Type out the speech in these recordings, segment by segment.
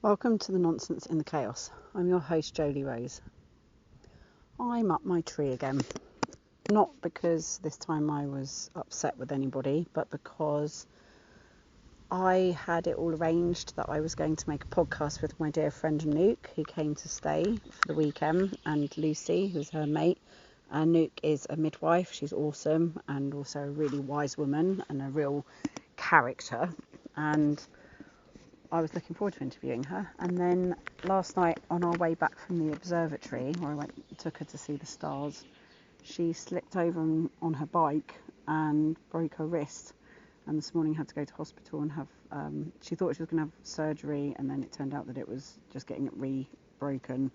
Welcome to the Nonsense in the Chaos. I'm your host, Jolie Rose. I'm up my tree again. Not because this time I was upset with anybody, but because I had it all arranged that I was going to make a podcast with my dear friend Nuke, who came to stay for the weekend, and Lucy, who's her mate. Nuke is a midwife. She's awesome and also a really wise woman and a real character. And I was looking forward to interviewing her. And then last night on our way back from the observatory, where I took her to see the stars, she slipped over on her bike and broke her wrist. And this morning had to go to hospital and have, she thought she was going to have surgery, and then it turned out that it was just getting it re-broken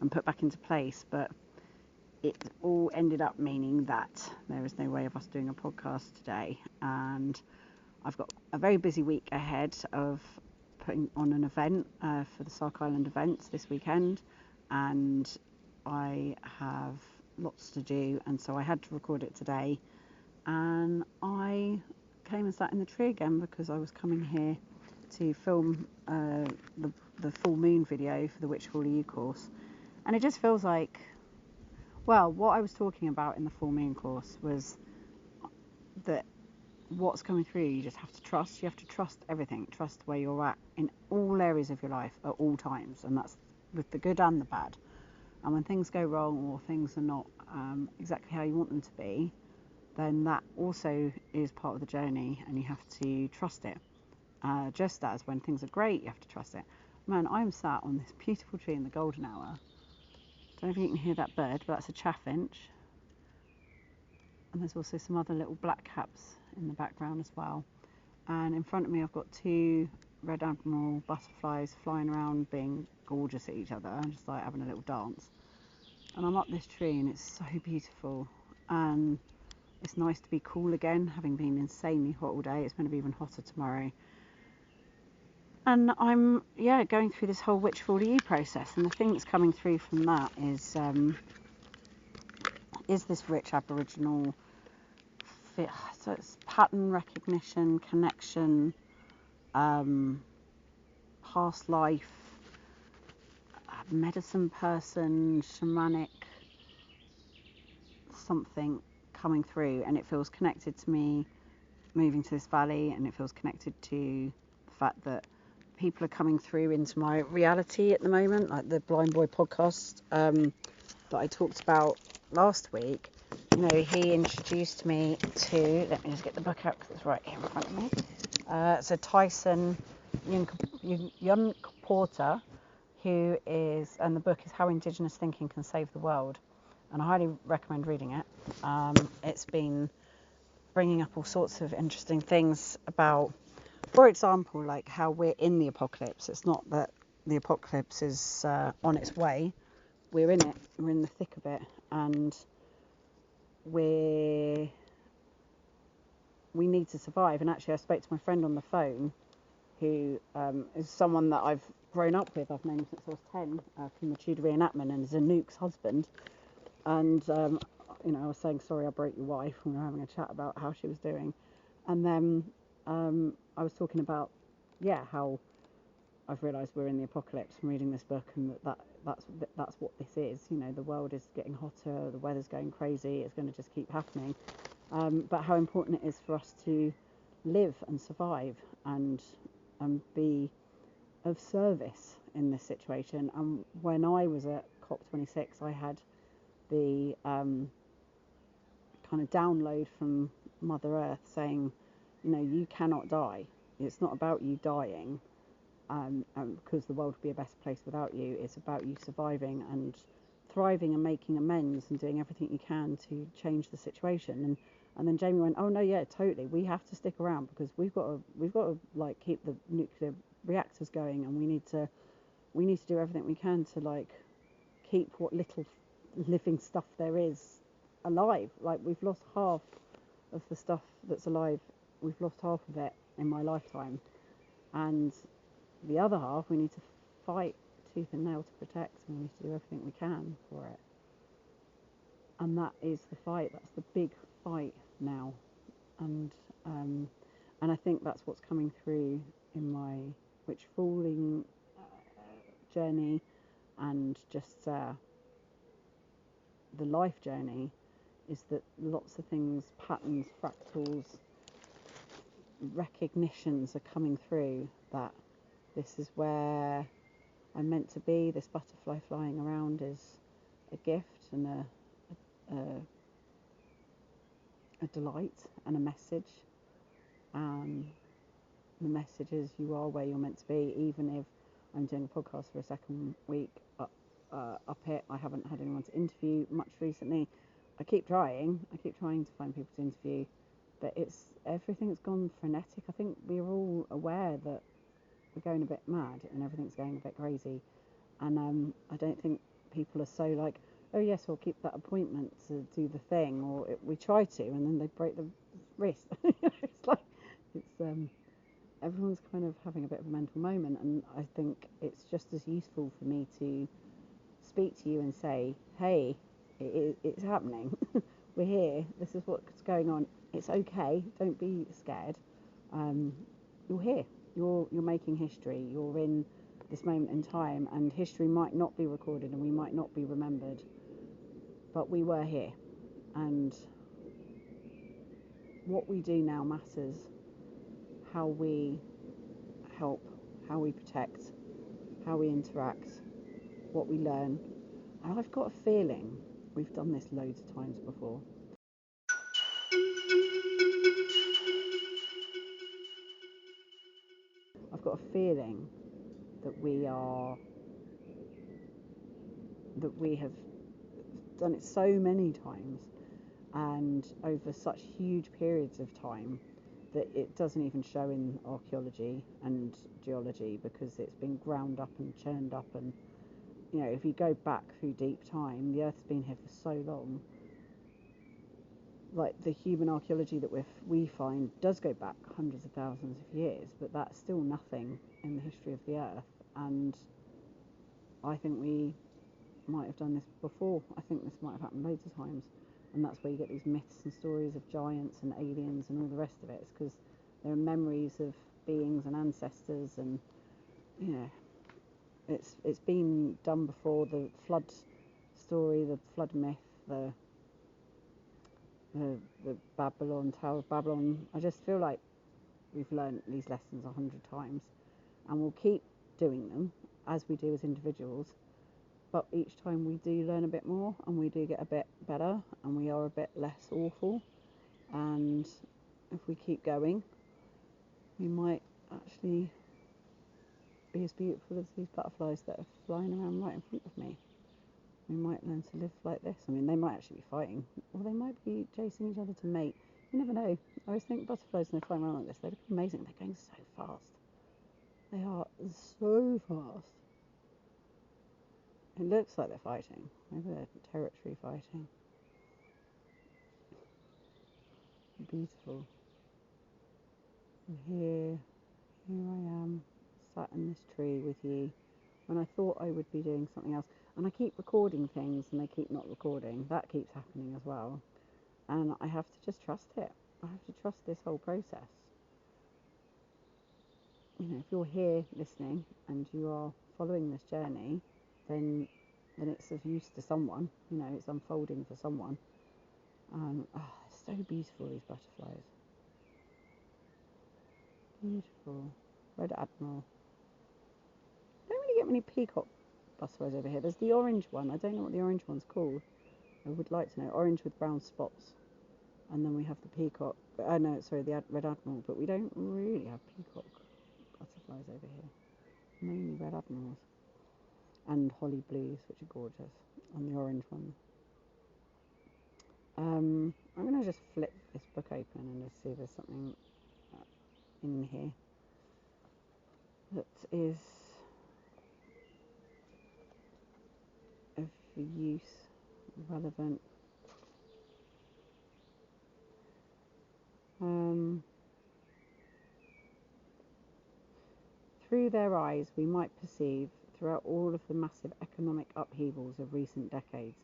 and put back into place. But it all ended up meaning that there is no way of us doing a podcast today. And I've got a very busy week ahead of putting on an event for the Sark Island events this weekend, and I have lots to do, and so I had to record it today. And I came and sat in the tree again because I was coming here to film the full moon video for the Which Fool Are You course. And it just feels like, well, what I was talking about in the full moon course was that what's coming through, you just have to trust. You have to trust everything, trust where you're at in all areas of your life at all times, and that's with the good and the bad. And when things go wrong or things are not exactly how you want them to be, then that also is part of the journey, and you have to trust it. Just as when things are great, you have to trust it. Man, I'm sat on this beautiful tree in the golden hour. Don't know if you can hear that bird, but that's a chaffinch. And there's also some other little black caps in the background as well. And in front of me I've got two red admiral butterflies flying around being gorgeous at each other, just like having a little dance. And I'm up this tree and it's so beautiful, and it's nice to be cool again, having been insanely hot all day. It's going to be even hotter tomorrow. And I'm going through this whole Which Fool Are You process, and the thing that's coming through from that is this rich Aboriginal fit. So it's pattern recognition, connection, past life, medicine person, shamanic something coming through, and it feels connected to me moving to this valley, and it feels connected to the fact that people are coming through into my reality at the moment, like the Blind Boy podcast that I talked about last week. You know, he introduced me to, let me just get the book out because it's right here in front of me. So Tyson Young Porter, who is, and the book is How Indigenous Thinking Can Save the World, and I highly recommend reading it. It's been bringing up all sorts of interesting things about, for example, like how we're in the apocalypse. It's not that the apocalypse is on its way. We're in it. We're in the thick of it, and we need to survive. And actually, I spoke to my friend on the phone, who is someone that I've grown up with. I've known him since I was 10, from the Tudor reenactment, and is Anouk's husband. And I was saying, sorry, I broke your wife, when we were having a chat about how she was doing. And then I was talking about, how I've realised we're in the apocalypse from reading this book, and that's what this is. You know, the world is getting hotter, the weather's going crazy, it's going to just keep happening. But how important it is for us to live and survive and be of service in this situation. And when I was at COP26, I had the kind of download from Mother Earth saying, you cannot die. It's not about you dying, because the world would be a better place without you. It's about you surviving and thriving and making amends and doing everything you can to change the situation. And then Jamie went, oh no, yeah, totally. We have to stick around because we've got to like keep the nuclear reactors going, and we need to do everything we can to like keep what little living stuff there is alive. Like, we've lost half of the stuff that's alive. We've lost half of it in my lifetime, and the other half we need to fight tooth and nail to protect, and we need to do everything we can for it. And that is the fight. That's the big fight now. And I think that's what's coming through in my Which Fooling journey and just the life journey is that lots of things, patterns, fractals, recognitions are coming through that this is where I'm meant to be. This butterfly flying around is a gift and a delight and a message. The message is you are where you're meant to be, even if I'm doing a podcast for a second week up it. I haven't had anyone to interview much recently. I keep trying to find people to interview, but everything's gone frenetic. I think we're all aware that we're going a bit mad and everything's going a bit crazy, and I don't think people are so like, oh yes, we'll keep that appointment to do the thing, or we try to and then they break the wrist. It's like everyone's kind of having a bit of a mental moment, and I think it's just as useful for me to speak to you and say, hey, it's happening. We're here. This is what's going on. It's okay. Don't be scared. You're here. You're making history. You're in this moment in time, and history might not be recorded and we might not be remembered, but we were here, and what we do now matters. How we help, how we protect, how we interact, what we learn. And I've got a feeling we've done this loads of times before. I've got a feeling that we have done it so many times and over such huge periods of time that it doesn't even show in archaeology and geology, because it's been ground up and churned up. And if you go back through deep time, the Earth's been here for so long. Like the human archaeology that we find does go back hundreds of thousands of years, but that's still nothing in the history of the Earth. And I think we might have done this before. I think this might have happened loads of times. And that's where you get these myths and stories of giants and aliens and all the rest of it. It's because there are memories of beings and ancestors, and it's been done before. The flood story, the flood myth, the Babylon, Tower of Babylon. I just feel like we've learned these lessons 100 times, and we'll keep doing them as we do as individuals. But each time we do learn a bit more, and we do get a bit better, and we are a bit less awful. And if we keep going, we might actually be as beautiful as these butterflies that are flying around right in front of me. We might learn to live like this. I mean, they might actually be fighting, or they might be chasing each other to mate. You never know. I always think butterflies, when they're flying around like this, they look amazing. They're going so fast. They are so fast. It looks like they're fighting. Maybe they're territory fighting. Beautiful. And here I am, sat in this tree with you, when I thought I would be doing something else. And I keep recording things and they keep not recording. That keeps happening as well. And I have to just trust it. I have to trust this whole process. If you're here listening and you are following this journey, then it's of use to someone. It's unfolding for someone. It's so beautiful, these butterflies. Beautiful. Red Admiral. Don't really get many peacock butterflies over here. There's the orange one. I don't know what the orange one's called. I would like to know. Orange with brown spots. And then we have the peacock. The Red Admiral. But we don't really have peacock butterflies over here. Mainly Red Admirals. And holly blues, which are gorgeous. And the orange one. I'm going to just flip this book open and just see if there's something in here that is of use, relevant. Through their eyes, we might perceive, throughout all of the massive economic upheavals of recent decades,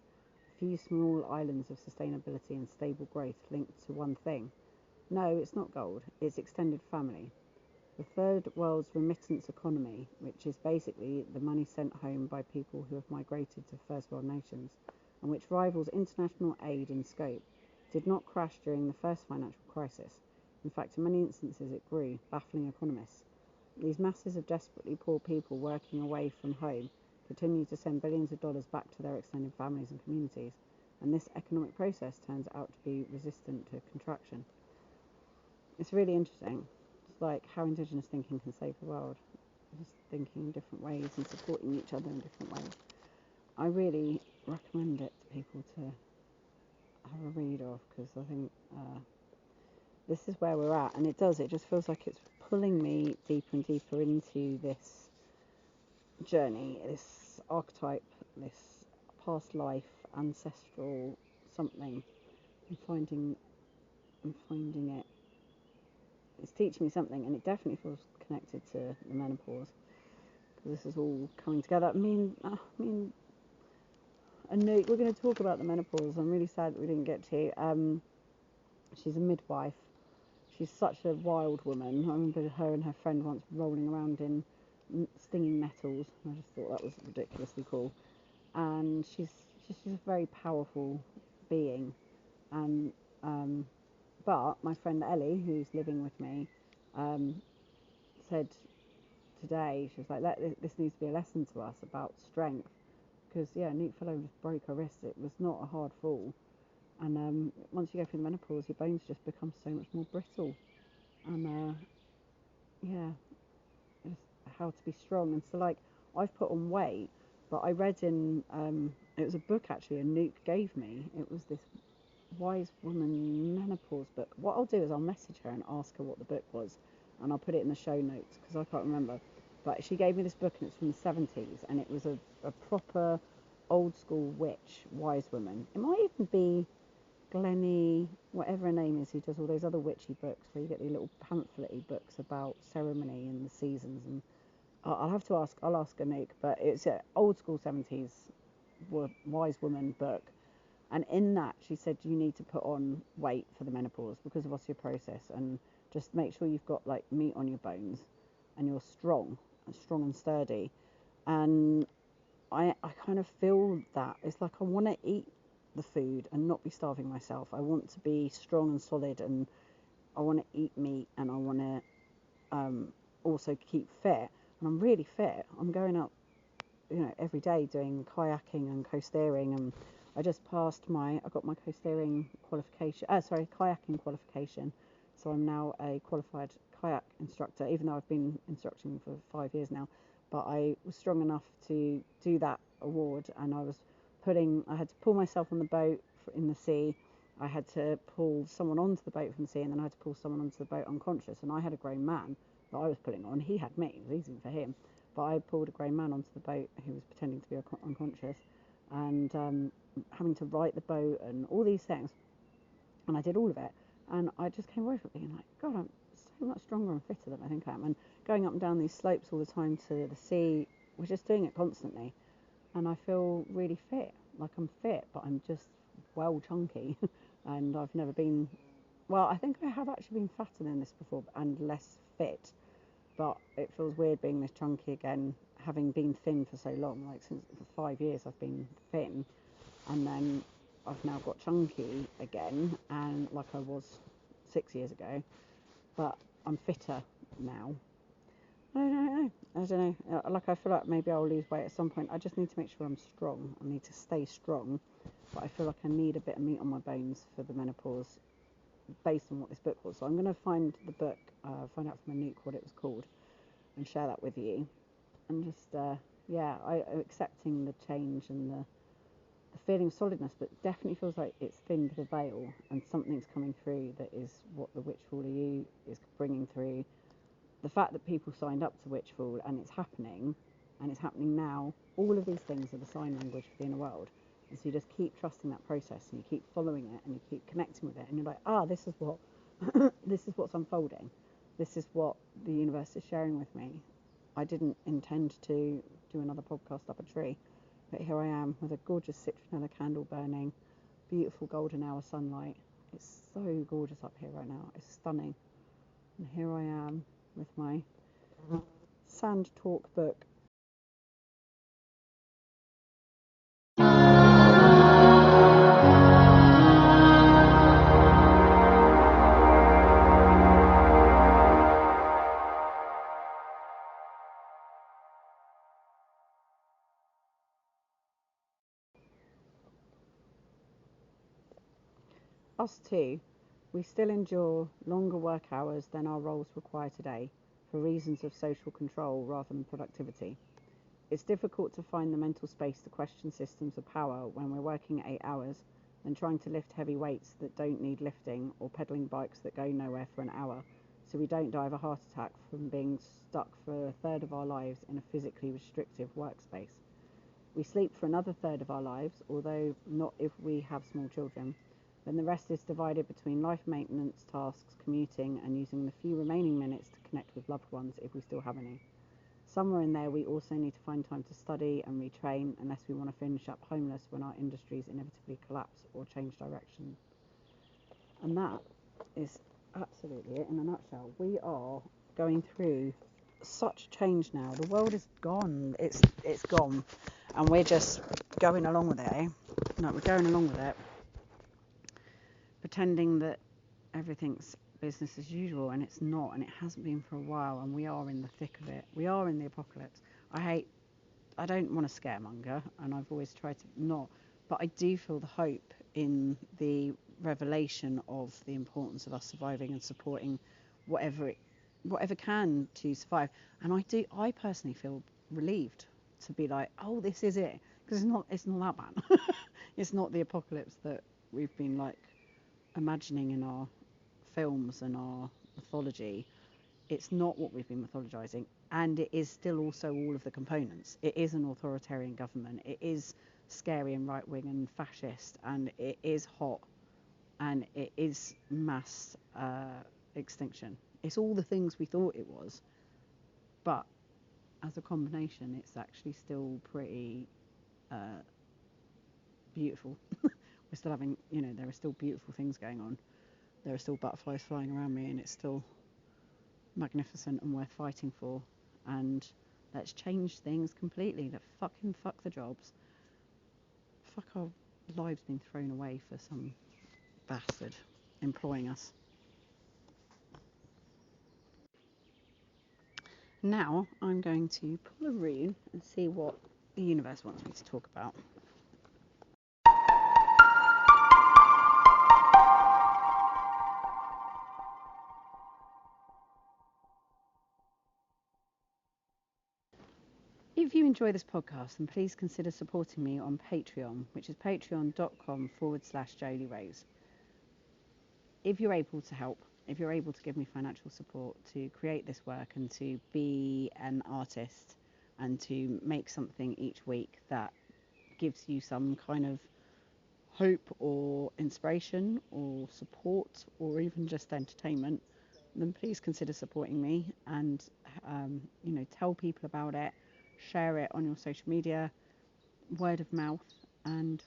a few small islands of sustainability and stable growth linked to one thing. No, it's not gold, it's extended family. The third world's remittance economy, which is basically the money sent home by people who have migrated to first world nations, and which rivals international aid in scope, did not crash during the first financial crisis. In fact, in many instances it grew, baffling economists. These masses of desperately poor people working away from home continue to send billions of dollars back to their extended families and communities, and this economic process turns out to be resistant to contraction. It's really interesting. It's like how Indigenous thinking can save the world. Just thinking in different ways and supporting each other in different ways. I really recommend it to people to have a read of, because I think this is where we're at, and it just feels like it's pulling me deeper and deeper into this journey, this archetype, this past life, ancestral something. I'm finding it. It's teaching me something, and it definitely feels connected to the menopause. This is all coming together. I mean, Anouk, we're going to talk about the menopause. I'm really sad that we didn't get to. She's a midwife. She's such a wild woman. I remember her and her friend once rolling around in stinging nettles. I just thought that was ridiculously cool. And she's a very powerful being. And but my friend Ellie, who's living with me, said today, she was like, this needs to be a lesson to us about strength, because Newt Fellow just broke her wrist. It was not a hard fall, and once you go through the menopause, your bones just become so much more brittle, and just how to be strong. And so, like, I've put on weight, but I read in it was a book actually Anouk gave me. It was this wise woman menopause book. What I'll do is I'll message her and ask her what the book was, and I'll put it in the show notes because I can't remember. But she gave me this book, and it's from the 70s, and it was a proper old school witch wise woman. It might even be Glennie, whatever her name is, who does all those other witchy books where you get these little pamphlet-y books about ceremony and the seasons. And I'll ask Anouk, but it's an old school 70s wise woman book. And in that, she said you need to put on weight for the menopause because of osteoporosis, and just make sure you've got like meat on your bones and you're strong and sturdy. And I kind of feel that. It's like I want to eat the food and not be starving myself. I want to be strong and solid, and I want to eat meat, and I want to also keep fit. And I'm really fit. I'm going out, every day doing kayaking and coast-steering, and I just passed I got my kayaking qualification. So I'm now a qualified kayak instructor, even though I've been instructing for 5 years now. But I was strong enough to do that award, and I had to pull myself on the boat in the sea. I had to pull someone onto the boat from the sea, and then I had to pull someone onto the boat unconscious. And I had a grown man that I was pulling on. He had me. It was easy for him. But I pulled a grown man onto the boat who was pretending to be unconscious, and having to right the boat and all these things. And I did all of it. And I just came away from it being like, God, I'm so much stronger and fitter than I think I am. And going up and down these slopes all the time to the sea, we're just doing it constantly. And I feel really fit. Like I'm fit, but I'm just well chunky. And I've never been, well, I think I have actually been fatter than this before and less fit. But it feels weird being this chunky again, having been thin for so long. Like for 5 years I've been thin, and then I've now got chunky again, and like I was 6 years ago, but I'm fitter now. I don't know. Like I feel like maybe I'll lose weight at some point. I just need to make sure I'm strong. I need to stay strong, but I feel like I need a bit of meat on my bones for the menopause, based on what this book was. So I'm going to find the book, find out from Anouk what it was called, and share that with you. And just I'm accepting the change and the feeling of solidness, but it definitely feels like it's thinned the veil, and something's coming through that is what the Witchful EU is bringing through. The fact that people signed up to Witchful, and it's happening now. All of these things are the sign language for the inner world. And so you just keep trusting that process, and you keep following it, and you keep connecting with it, and you're like, this is what this is what's unfolding. This is what the universe is sharing with me. I didn't intend to do another podcast up a tree, but here I am with a gorgeous citronella candle burning, beautiful golden hour sunlight. It's so gorgeous up here right now. It's stunning. And here I am with my sand talk book. Us too, we still endure longer work hours than our roles require today for reasons of social control rather than productivity. It's difficult to find the mental space to question systems of power when we're working 8 hours than trying to lift heavy weights that don't need lifting or pedaling bikes that go nowhere for an hour so we don't die of a heart attack from being stuck for a third of our lives in a physically restrictive workspace. We sleep for another third of our lives, although not if we have small children. Then the rest is divided between life maintenance tasks, commuting, and using the few remaining minutes to connect with loved ones if we still have any. Somewhere in there we also need to find time to study and retrain unless we want to finish up homeless when our industries inevitably collapse or change direction. And that is absolutely it in a nutshell. We are going through such change now. The world is gone. It's gone. And we're just going along with it, eh? No, we're going along with it, pretending that everything's business as usual, and it's not, and it hasn't been for a while, and we are in the thick of it. We are in the apocalypse. I don't want to scaremonger, and I've always tried to not, but I do feel the hope in the revelation of the importance of us surviving and supporting whatever can to survive. And I personally feel relieved to be like, oh, this is it, because it's not that bad. It's not the apocalypse that we've been like imagining in our films and our mythology. It's not what we've been mythologizing, and it is still also all of the components. It is an authoritarian government, it is scary and right-wing and fascist, and it is hot, and it is mass extinction. It's all the things we thought it was, but as a combination it's actually still pretty beautiful. We're still having, there are still beautiful things going on. There are still butterflies flying around me, and it's still magnificent and worth fighting for. And let's change things completely. Let's fuck the jobs. Fuck our lives being thrown away for some bastard employing us. Now I'm going to pull a rune and see what the universe wants me to talk about. If you enjoy this podcast, then please consider supporting me on Patreon, which is patreon.com/JolieRose. If you're able to help, if you're able to give me financial support to create this work and to be an artist and to make something each week that gives you some kind of hope or inspiration or support or even just entertainment, then please consider supporting me and tell people about it, share it on your social media, word of mouth, and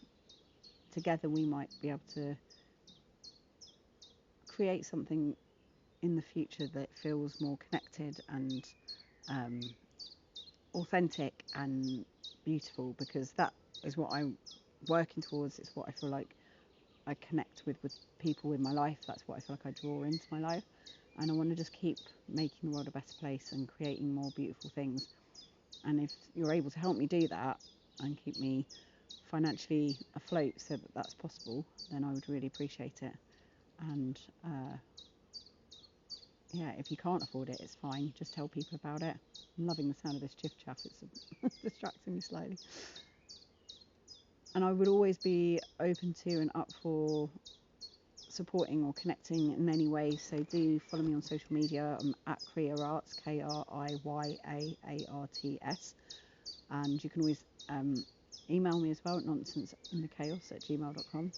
together we might be able to create something in the future that feels more connected and authentic and beautiful, because that is what I'm working towards. It's what I feel like I connect with people in my life. That's what I feel like I draw into my life, and I want to just keep making the world a better place and creating more beautiful things. And if you're able to help me do that and keep me financially afloat so that that's possible, then I would really appreciate it. And if you can't afford it, it's fine. Just tell people about it. I'm loving the sound of this chiff chaff. It's distracting me slightly. And I would always be open to and up for supporting or connecting in any way. So do follow me on social media. I'm at Kriyaarts, KRIYAARTS. And you can always email me as well at nonsenseinthechaos@gmail.com.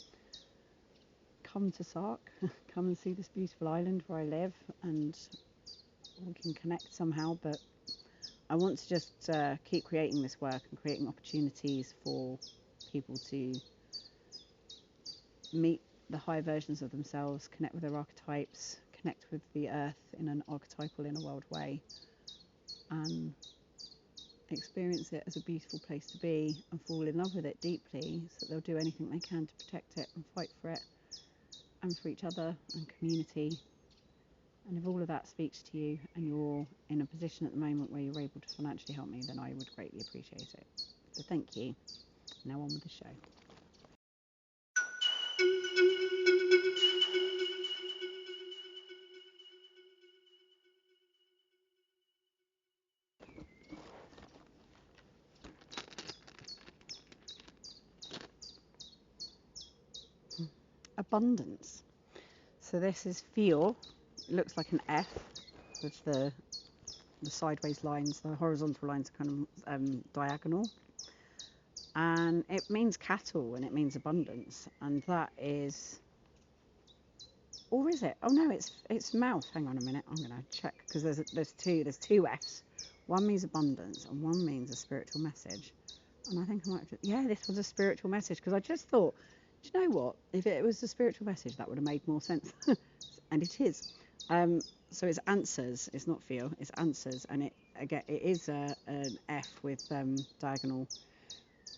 Come to Sark, come and see this beautiful island where I live, and we can connect somehow. But I want to just keep creating this work and creating opportunities for people to meet the higher versions of themselves, connect with their archetypes, connect with the earth in an archetypal inner world way and experience it as a beautiful place to be and fall in love with it deeply, so they'll do anything they can to protect it and fight for it and for each other and community. And if all of that speaks to you and you're in a position at the moment where you're able to financially help me, then I would greatly appreciate it. So thank you. Now on with the show. Abundance. So this is feel. It looks like an F with the sideways lines. The horizontal lines are kind of diagonal. And it means cattle and it means abundance. And that is... Or is it? Oh no, it's mouth. Hang on a minute. I'm going to check because there's two Fs. One means abundance and one means a spiritual message. And I think I might have this was a spiritual message, because I just thought, do you know what? If it was a spiritual message, that would have made more sense. And it is. So it's answers. It's not feel. It's answers. And it is an F with diagonal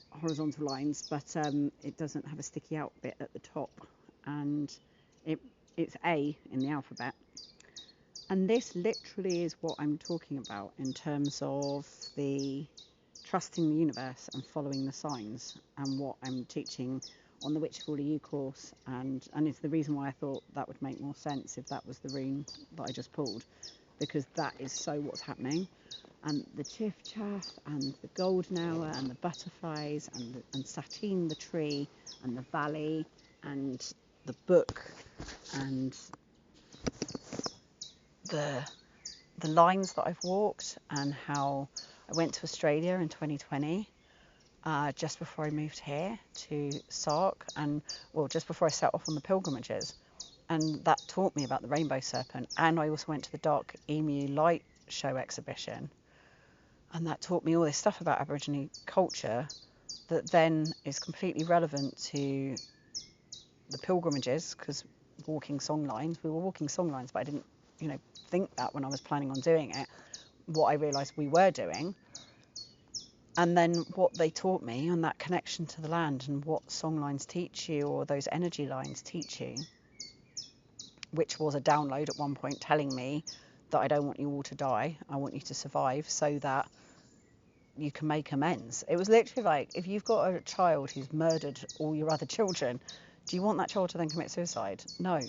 horizontal lines, but it doesn't have a sticky out bit at the top. And it's A in the alphabet. And this literally is what I'm talking about in terms of the trusting the universe and following the signs, and what I'm teaching on the Witch of All of You course, and it's the reason why I thought that would make more sense if that was the rune that I just pulled, because that is so what's happening. And the chiff chaff and the golden hour and the butterflies and Satine the tree and the valley and the book and the lines that I've walked, and how I went to Australia in 2020, just before I moved here to Sark, and just before I set off on the pilgrimages, and that taught me about the rainbow serpent. And I also went to the Dark Emu light show exhibition, and that taught me all this stuff about Aboriginal culture that then is completely relevant to the pilgrimages, because we were walking songlines, but I didn't think that when I was planning on doing it. What I realised we were doing, and then what they taught me on that connection to the land, and what songlines teach you, or those energy lines teach you, which was a download at one point telling me that I don't want you all to die, I want you to survive so that you can make amends. It was literally like, if you've got a child who's murdered all your other children, do you want that child to then commit suicide? No,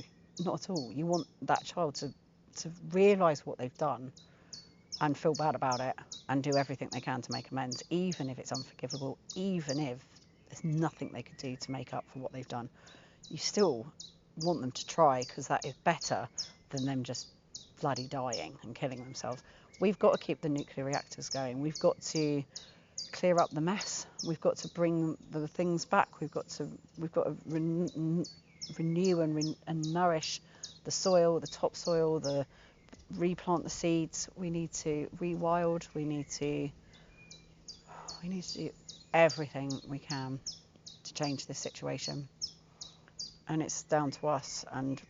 not at all. You want that child to realise what they've done and feel bad about it and do everything they can to make amends, even if it's unforgivable, even if there's nothing they could do to make up for what they've done. You still want them to try, because that is better than them just bloody dying and killing themselves. We've got to keep the nuclear reactors going. We've got to clear up the mess. We've got to bring the things back. We've got to renew and nourish the soil, the topsoil, replant the seeds. We need to rewild. We need to do everything we can to change this situation. And it's down to us. And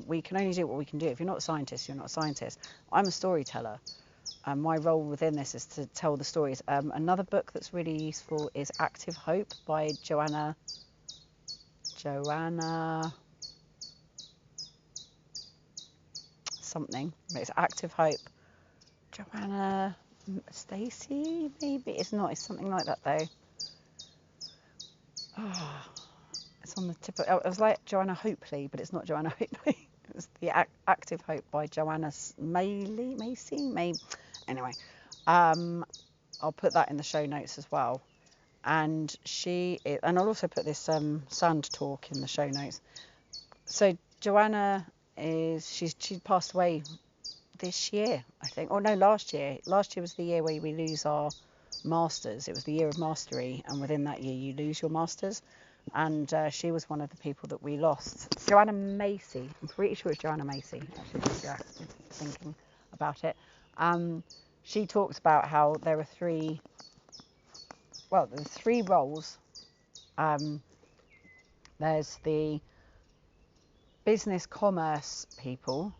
we can only do what we can do. If you're not a scientist, you're not a scientist. I'm a storyteller. And my role within this is to tell the stories. Another book that's really useful is Active Hope by Joanna something. It's Active Hope. Joanna Stacey, maybe? It's not. It's something like that, though. Oh, it's on the tip of... It was like Joanna Hopely, but it's not Joanna Hopely. It was the Active Hope by Joanna Macy. Anyway, I'll put that in the show notes as well. And and I'll also put this sand talk in the show notes. So Joanna she passed away this year, I think. Oh no, last year. Last year was the year where we lose our masters. It was the year of mastery, and within that year you lose your masters. And she was one of the people that we lost. Joanna Macy. I'm pretty sure it's Joanna Macy, actually, thinking about it. She talks about how there are three roles. There's the business commerce people,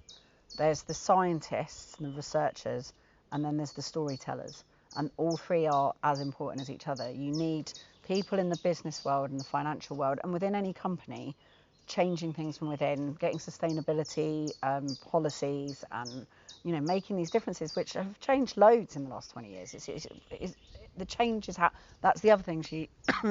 there's the scientists and the researchers, and then there's the storytellers. And all three are as important as each other. You need people in the business world and the financial world, and within any company, changing things from within, getting sustainability policies, and making these differences, which have changed loads in the last 20 years. The change is how. That's the other thing she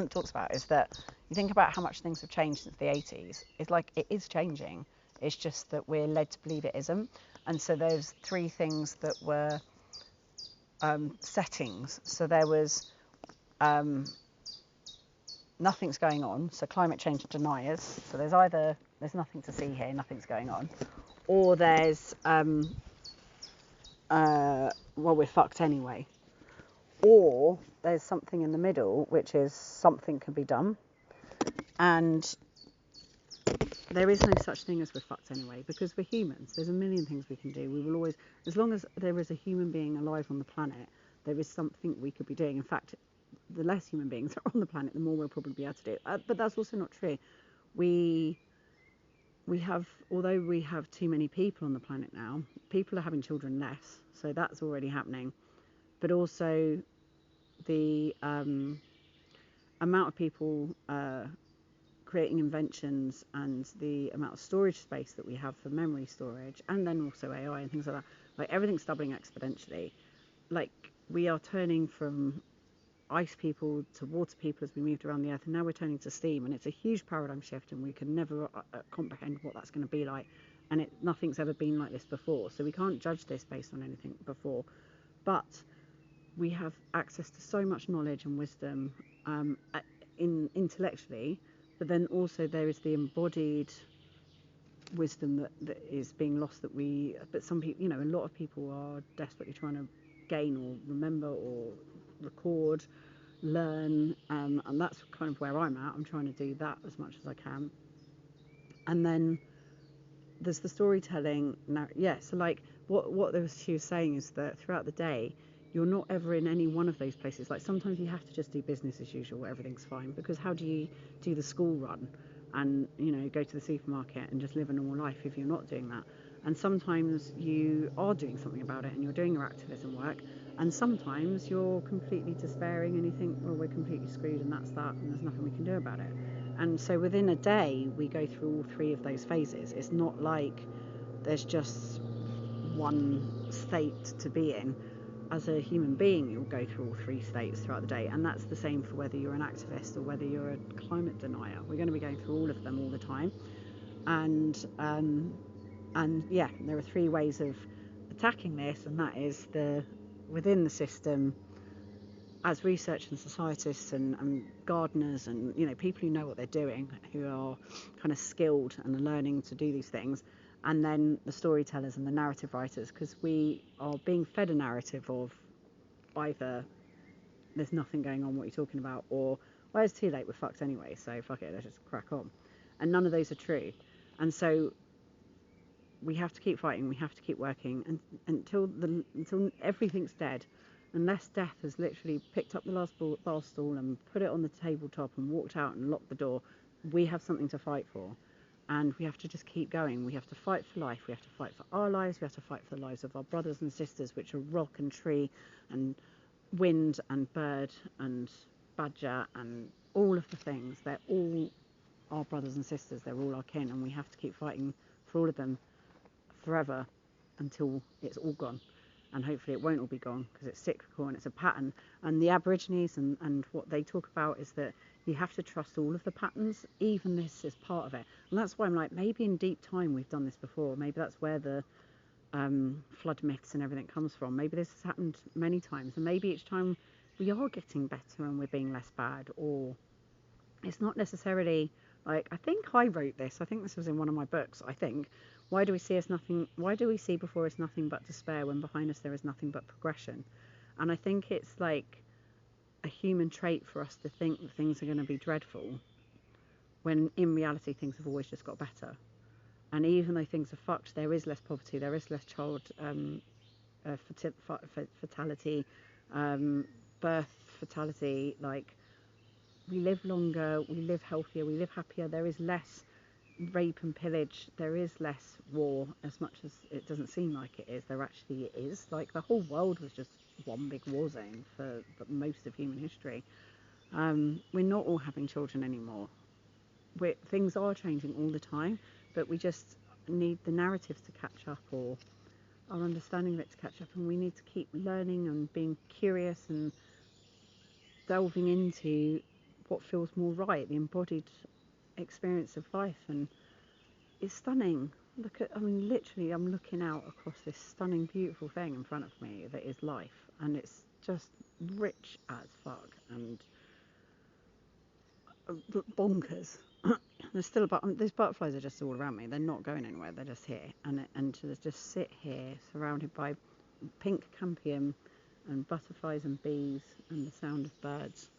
talks about, is that you think about how much things have changed since the 80s. It's like it is changing. It's just that we're led to believe it isn't. And so there's three things that were settings. So there was nothing's going on, so climate change deniers. So there's either there's nothing to see here, nothing's going on, or there's we're fucked anyway, or there's something in the middle, which is something can be done. And there is no such thing as we're fucked anyway, because we're humans. There's a million things we can do. We will always, as long as there is a human being alive on the planet, there is something we could be doing. In fact, the less human beings are on the planet, the more we'll probably be able to do. But that's also not true. We have, although we have too many people on the planet now, people are having children less, so that's already happening. But also the amount of people creating inventions, and the amount of storage space that we have for memory storage, and then also AI and things like that, like everything's doubling exponentially. Like, we are turning from ice people to water people as we moved around the earth, and now we're turning to steam, and it's a huge paradigm shift, and we can never comprehend what that's going to be like, and nothing's ever been like this before, so we can't judge this based on anything before. But we have access to so much knowledge and wisdom intellectually, but then also there is the embodied wisdom that is being lost, but some people, a lot of people are desperately trying to gain or remember or record, learn, and that's kind of where I'm at. I'm trying to do that as much as I can. And then there's the storytelling. Now, so like what she was saying is that throughout the day, you're not ever in any one of those places. Like, sometimes you have to just do business as usual, everything's fine, because how do you do the school run and go to the supermarket and just live a normal life if you're not doing that? And sometimes you are doing something about it, and you're doing your activism work, and sometimes you're completely despairing and you think, well, we're completely screwed, and that's that, and there's nothing we can do about it. And so within a day we go through all three of those phases. It's not like there's just one state to be in. As a human being, you'll go through all three states throughout the day, and that's the same for whether you're an activist or whether you're a climate denier. We're going to be going through all of them all the time. And yeah, there are three ways of attacking this, and that is within the system, as researchers and scientists and gardeners and people who know what they're doing, who are kind of skilled and are learning to do these things, and then the storytellers and the narrative writers, because we are being fed a narrative of either there's nothing going on, what you're talking about, or well, it's too late, we're fucked anyway, so fuck it, let's just crack on. And none of those are true. And so we have to keep fighting, we have to keep working, and until everything's dead, unless death has literally picked up the last bar stool and put it on the tabletop and walked out and locked the door, we have something to fight for. And we have to just keep going. We have to fight for life. We have to fight for our lives. We have to fight for the lives of our brothers and sisters, which are rock and tree and wind and bird and badger and all of the things. They're all our brothers and sisters. They're all our kin, and we have to keep fighting for all of them forever until it's all gone. And hopefully it won't all be gone, because it's cyclical and it's a pattern. And the Aborigines and what they talk about is that you have to trust all of the patterns, even this is part of it. And that's why I'm like, maybe in deep time we've done this before. Maybe that's where the flood myths and everything comes from. Maybe this has happened many times, and maybe each time we are getting better and we're being less bad. Or it's not necessarily like, I think I wrote this. I think this was in one of my books. I think, why do we see before us nothing but despair, when behind us there is nothing but progression? And I think it's like a human trait for us to think that things are going to be dreadful, when in reality things have always just got better. And even though things are fucked, there is less poverty, there is less child fatality, birth fatality. Like, we live longer, we live healthier, we live happier. There is less rape and pillage. There is less war, as much as it doesn't seem like it is. There actually is. Like, the whole world was just one big war zone for most of human history. We're not all having children anymore. Things are changing all the time, but we just need the narratives to catch up, or our understanding of it to catch up, and we need to keep learning and being curious and delving into what feels more right, the embodied experience of life. And it's stunning. Literally, I'm looking out across this stunning, beautiful thing in front of me that is life, and it's just rich as fuck and bonkers. These butterflies are just all around me. They're not going anywhere. They're just here, and to just sit here, surrounded by pink campion and butterflies and bees and the sound of birds,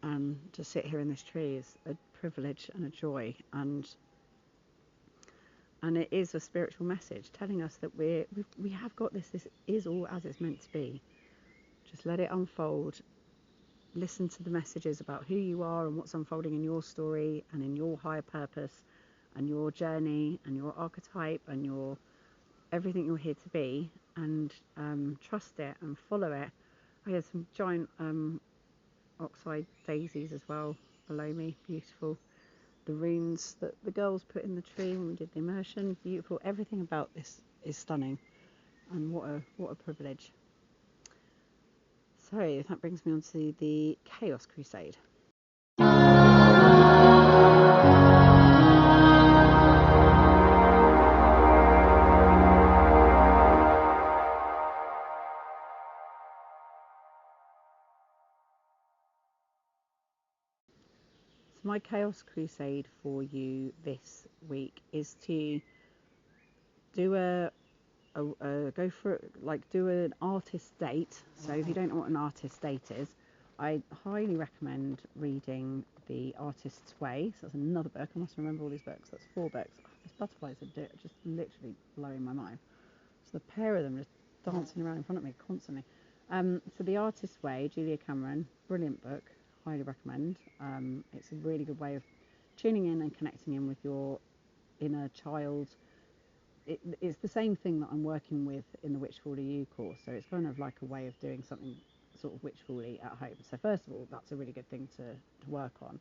and to sit here in this tree is a privilege and a joy, and it is a spiritual message telling us that we have got this. This is all as it's meant to be. Just let it unfold. Listen to the messages about who you are and what's unfolding in your story and in your higher purpose and your journey and your archetype and your everything you're here to be, and trust it and follow it. I had some giant oxide daisies as well below me, beautiful. The runes that the girls put in the tree when we did the immersion, beautiful. Everything about this is stunning, and what a privilege. So that brings me on to the Chaos Crusade. So my Chaos Crusade for you this week is to do do an artist date. So if you don't know what an artist date is, I highly recommend reading The Artist's Way. So that's another book. I must remember all these books. That's 4 books. Oh, these butterflies are just literally blowing my mind. So the pair of them just dancing around in front of me constantly. So The Artist's Way, Julia Cameron, brilliant book. Highly recommend. It's a really good way of tuning in and connecting in with your inner child. It's the same thing that I'm working with in the Witchful You course, so it's kind of like a way of doing something sort of witchfully at home. So first of all, that's a really good thing to work on.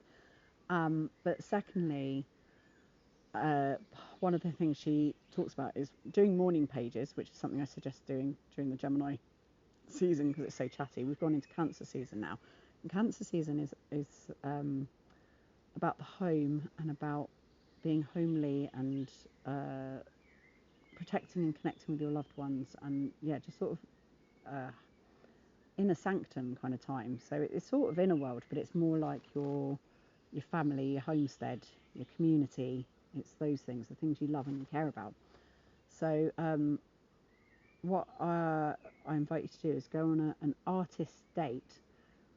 But secondly, one of the things she talks about is doing morning pages, which is something I suggest doing during the Gemini season because it's so chatty. We've gone into Cancer season now, and Cancer season is about the home and about being homely and protecting and connecting with your loved ones, and just sort of inner sanctum kind of time. So it's sort of inner world, but it's more like your family, your homestead, your community. It's those things, the things you love and you care about. So what I invite you to do is go on an artist date,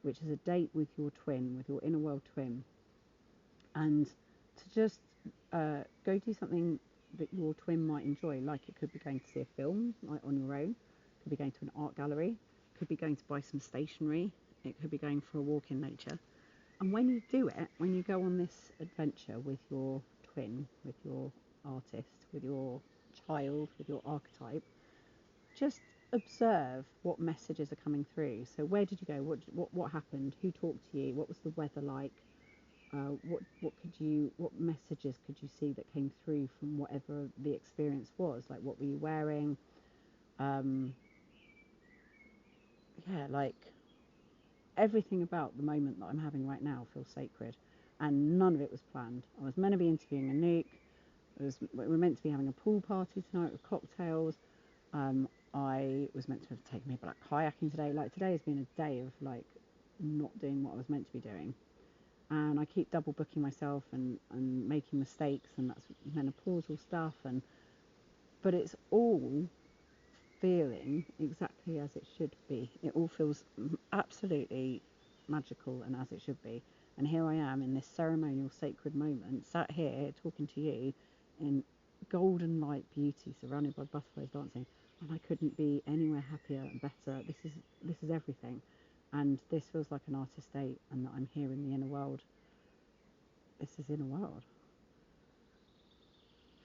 which is a date with your twin, with your inner world twin, and to just go do something that your twin might enjoy. Like, it could be going to see a film, like on your own, it could be going to an art gallery, it could be going to buy some stationery, it could be going for a walk in nature. And when you do it, when you go on this adventure with your twin, with your artist, with your child, with your archetype, just observe what messages are coming through. So where did you go? What happened? Who talked to you? What was the weather like? What messages could you see that came through from whatever the experience was? Like, what were you wearing? Like, everything about the moment that I'm having right now feels sacred, and none of it was planned. I was meant to be interviewing a nuke. We were meant to be having a pool party tonight with cocktails. I was meant to have taken people like kayaking today. Like, today has been a day of like not doing what I was meant to be doing. And I keep double booking myself and making mistakes, and that's menopausal stuff, but it's all feeling exactly as it should be. It all feels absolutely magical and as it should be. And here I am in this ceremonial sacred moment, sat here talking to you in golden light beauty, surrounded by butterflies dancing, and I couldn't be anywhere happier and better. This is everything. And this feels like an artist date, and that I'm here in the inner world. This is inner world.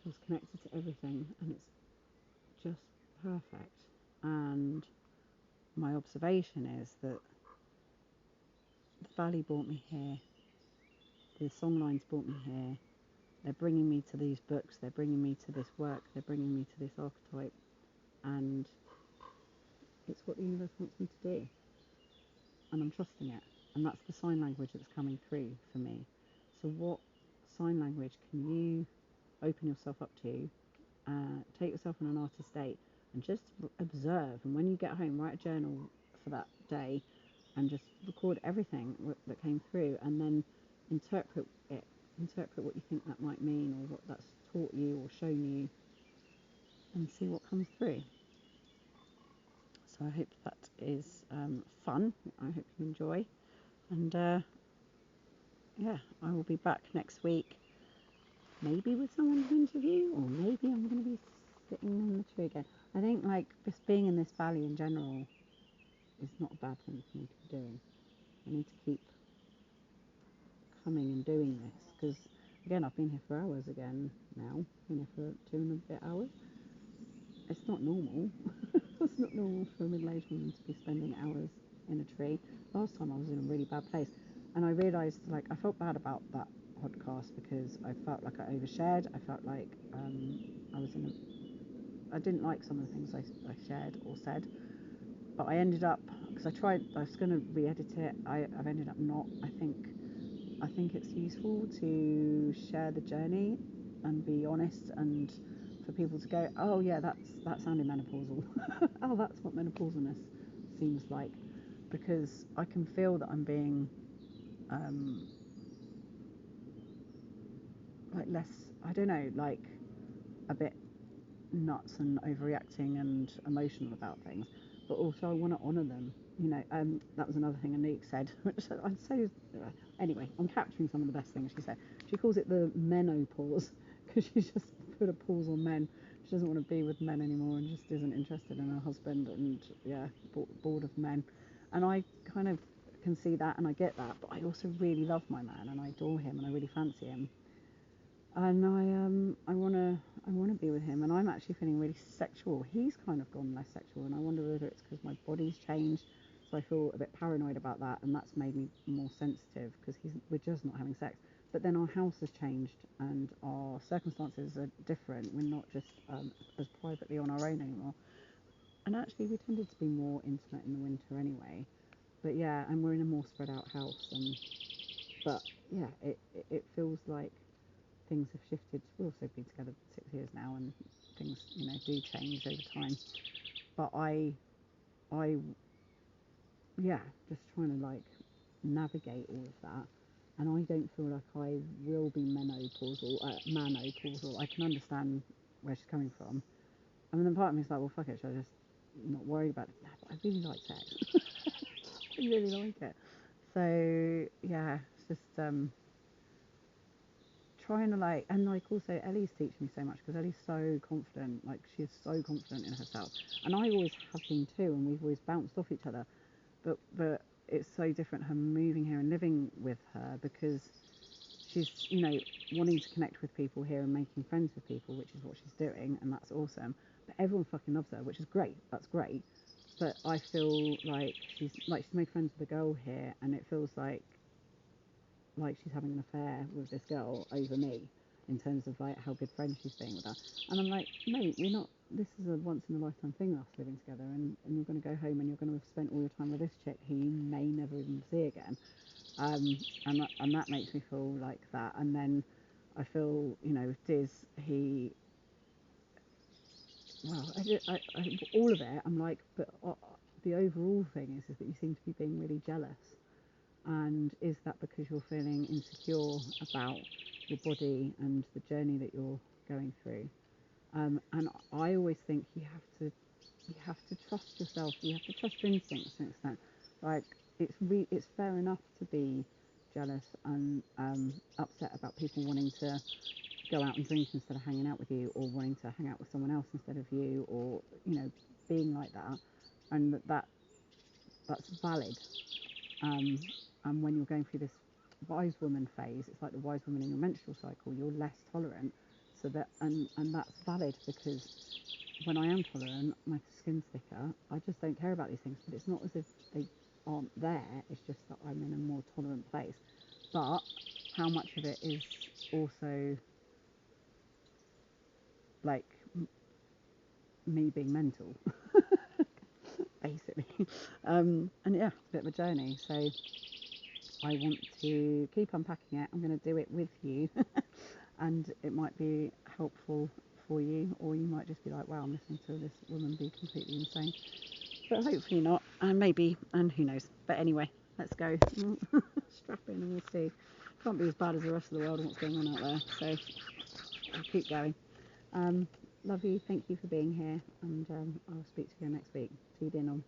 feels connected to everything, and it's just perfect. And my observation is that the valley brought me here, the songlines brought me here, they're bringing me to these books, they're bringing me to this work, they're bringing me to this archetype, and it's what the universe wants me to do, and I'm trusting it. And that's the sign language that's coming through for me. So what sign language can you open yourself up to? Take yourself on an artist date and just observe. And when you get home, write a journal for that day and just record everything that came through, and then interpret it. Interpret what you think that might mean, or what that's taught you or shown you, and see what comes through. So I hope that is fun. I hope you enjoy. And yeah, I will be back next week, maybe with someone to interview, or maybe I'm going to be sitting on the tree again. I think like just being in this valley in general is not a bad thing for me to be doing. I need to keep coming and doing this, because again, I've been here for hours again now. Been here for 2.5 hours. It's not normal. It's not normal for a middle-aged woman to be spending hours in a tree. Last time I was in a really bad place, and I realised, like, I felt bad about that podcast because I felt like I overshared. I felt like I didn't like some of the things I shared or said, but I ended up, because I was going to re-edit it. I've ended up not. I think it's useful to share the journey and be honest, and for people to go, oh yeah, that sounded menopausal. Oh, that's what menopausalness seems like, because I can feel that I'm being like less, I don't know, like a bit nuts and overreacting and emotional about things, but also I want to honour them. That was another thing Anik said, which I'd say, anyway, I'm capturing some of the best things she said. She calls it the menopause, because she's just put a pause on men. She doesn't want to be with men anymore and just isn't interested in her husband, and yeah, bored of men. And I kind of can see that, and I get that, but I also really love my man, and I adore him, and I really fancy him, and I wanna be with him, and I'm actually feeling really sexual. He's kind of gone less sexual, and I wonder whether it's because my body's changed, so I feel a bit paranoid about that, and that's made me more sensitive, because we're just not having sex. But then our house has changed, and our circumstances are different. We're not just as privately on our own anymore, and actually we tended to be more intimate in the winter anyway. But yeah, and we're in a more spread out house, but yeah, it feels like things have shifted. We've also been together 6 years now, and things, do change over time. But I, yeah, just trying to like navigate all of that, and I don't feel like I will be manopausal. I can understand where she's coming from. I mean, then part of me is like, well, fuck it, should I just not worry about it? No, but I really like sex. I really like it. So yeah, it's just trying to like, and like also Ellie's teaching me so much, because Ellie's so confident, like she is so confident in herself, and I always have been too, and we've always bounced off each other, but it's so different her moving here and living with her, because she's wanting to connect with people here and making friends with people, which is what she's doing, and that's awesome. But everyone fucking loves her, which is great. That's great. But I feel like she's made friends with a girl here, and it feels like she's having an affair with this girl over me, in terms of like how good friends she's being with her. And I'm like, mate, we're not, this is a once in a lifetime thing, us living together, and you're going to go home and you're going to have spent all your time with this chick who you may never even see again. And that makes me feel like that. And then I feel, with Diz, all of it, I'm like, but the overall thing is that you seem to be being really jealous. And is that because you're feeling insecure about your body and the journey that you're going through? And I always think you have to trust yourself. You have to trust your instincts to an extent. Like it's fair enough to be jealous and upset about people wanting to go out and drink instead of hanging out with you, or wanting to hang out with someone else instead of you, or being like that, and that's valid. And when you're going through this wise woman phase, it's like the wise woman in your menstrual cycle, you're less tolerant. So that, and that's valid, because when I am tolerant, my skin's thicker, I just don't care about these things. But it's not as if they aren't there, it's just that I'm in a more tolerant place. But how much of it is also like me being mental, basically. And yeah, it's a bit of a journey. So I want to keep unpacking it. I'm going to do it with you, and it might be helpful for you, or you might just be like, wow, I'm listening to this woman be completely insane. But hopefully not, and maybe, and who knows. But anyway, let's go. Strap in and we'll see. Can't be as bad as the rest of the world and what's going on out there. So I'll keep going. Love you. Thank you for being here, and I'll speak to you next week. Tune in on